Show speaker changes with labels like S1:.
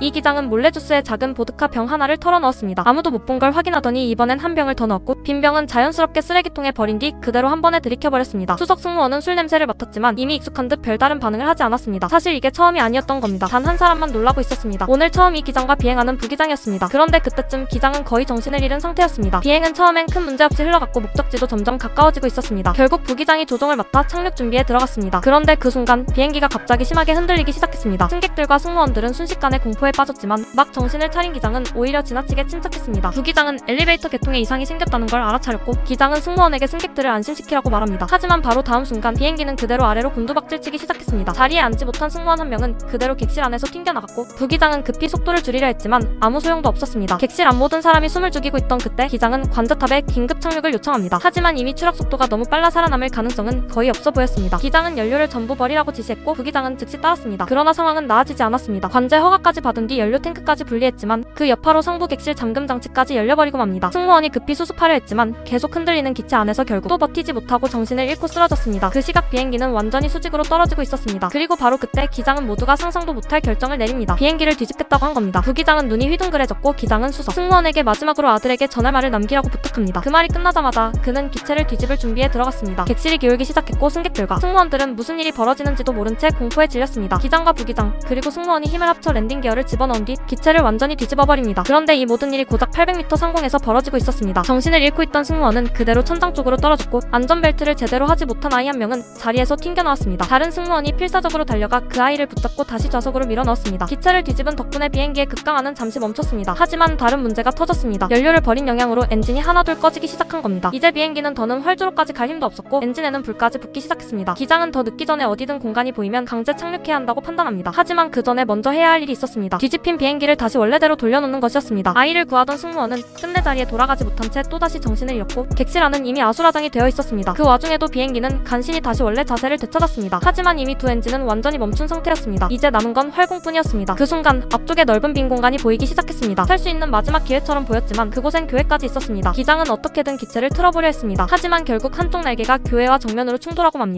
S1: 이 기장은 몰래 주스에 작은 보드카 병 하나를 털어넣었습니다. 아무도 못 본 걸 확인하더니 이번엔 한 병을 더 넣었고 빈 병은 자연스럽게 쓰레기통에 버린 뒤 그대로 한 번에 들이켜버렸습니다. 수석 승무원은 술 냄새를 맡았지만 이미 익숙한 듯 별다른 반응을 하지 않았습니다. 사실 이게 처음이 아니었던 겁니다. 단 한 사람만 놀라고 있었습니다. 오늘 처음 이 기장과 비행하는 부기장이었습니다. 그런데 그때쯤 기장은 거의 정신을 잃은 상태였습니다. 비행은 처음엔 큰 문제 없이 흘러갔고 목적지도 점점 가까워지고 있었습니다. 결국 부기장이 조종을 맡아 착륙 준비에 들어갔습니다. 그런데 그 순간 비행기가 갑자기 심하게 흔들리기 시작했습니다. 승객들과 승무원들은 순식간에 공포에 빠졌지만 막 정신을 차린 기장은 오히려 지나치게 침착했습니다. 부기장은 엘리베이터 개통에 이상이 생겼다는 걸 알아차렸고 기장은 승무원에게 승객들을 안심시키라고 말합니다. 하지만 바로 다음 순간 비행기는 그대로 아래로 곤두박질치기 시작했습니다. 자리에 앉지 못한 승무원 한 명은 그대로 객실 안에서 튕겨나갔고 부기장은 급히 속도를 줄이려 했지만 아무 소용도 없었습니다. 객실 안 모든 사람이 숨을 죽이고 있던 그때 기장은 관자탑에 긴급 착륙을 요청합니다. 하지만 이미 추락 속도가 너무 빨라 살아남을 가능성은 거의 없어 보였습니다. 기장은 연료를 전부 버리라고 지시했고 부기장은 즉시 따랐습니다. 그러나 상황은 나아지지 않았습니다. 관제 허가까지 받은 뒤 연료 탱크까지 분리했지만 그 여파로 상부 객실 잠금 장치까지 열려버리고 맙니다. 승무원이 급히 수습하려 했지만 계속 흔들리는 기체 안에서 결국 또 버티지 못하고 정신을 잃고 쓰러졌습니다. 그 시각 비행기는 완전히 수직으로 떨어지고 있었습니다. 그리고 바로 그때 기장은 모두가 상상도 못할 결정을 내립니다. 비행기를 뒤집겠다고 한 겁니다. 부기장은 눈이 휘둥그레졌고 기장은 수석 승무원에게 마지막으로 아들에게 전할 말을 남기라고 부탁합니다. 그 말이 끝나자마자 그는 기체를 뒤집을 준비에 들어갔습니다. 객실이 기울기 시작했고 승객들과 승무원들은 무슨 일이 벌어지는지도 모른 채 공포에 질렸습니다. 기장과 부기장 그리고 승무원이 힘을 합쳐 랜딩 기어를 집어넣은 뒤 기체를 완전히 뒤집어버립니다. 그런데 이 모든 일이 고작 800m 상공에서 벌어지고 있었습니다. 정신을 잃고 있던 승무원은 그대로 천장 쪽으로 떨어졌고 안전벨트를 제대로 하지 못한 아이 한 명은 자리에서 튕겨나왔습니다. 다른 승무원이 필사적으로 달려가 그 아이를 붙잡고 다시 좌석으로 밀어넣었습니다. 기체를 뒤집은 덕분에 비행기의 급강하는 잠시 멈췄습니다. 하지만 다른 문제가 터졌습니다. 연료를 버린 영향으로 엔진이 하나둘 꺼지기 시작한 겁니다. 이제 비행기는 더는 활주로까지 갈 힘도 없었고 엔진에는 불까지 붙기 시작했습니다. 기장은 더 늦기 전에 어디든 공간이 보이면 강제 착륙해야 한다고 판단합니다. 하지만 그 전에 먼저 해야 할 일이 있었습니다. 뒤집힌 비행기를 다시 원래대로 돌려놓는 것이었습니다. 아이를 구하던 승무원은 끝내 자리에 돌아가지 못한 채 또다시 정신을 잃었고 객실 안은 이미 아수라장이 되어 있었습니다. 그 와중에도 비행기는 간신히 다시 원래 자세를 되찾았습니다. 하지만 이미 두 엔진은 완전히 멈춘 상태였습니다. 이제 남은 건 활공뿐이었습니다. 그 순간 앞쪽에 넓은 빈 공간이 보이기 시작했습니다. 탈 수 있는 마지막 기회처럼 보였지만 그곳엔 교회까지 있었습니다. 기장은 어떻게든 기체를 틀어보려 했습니다. 하지만 결국 한쪽 날개가 교회와 정면으로 충돌하고 맙니다.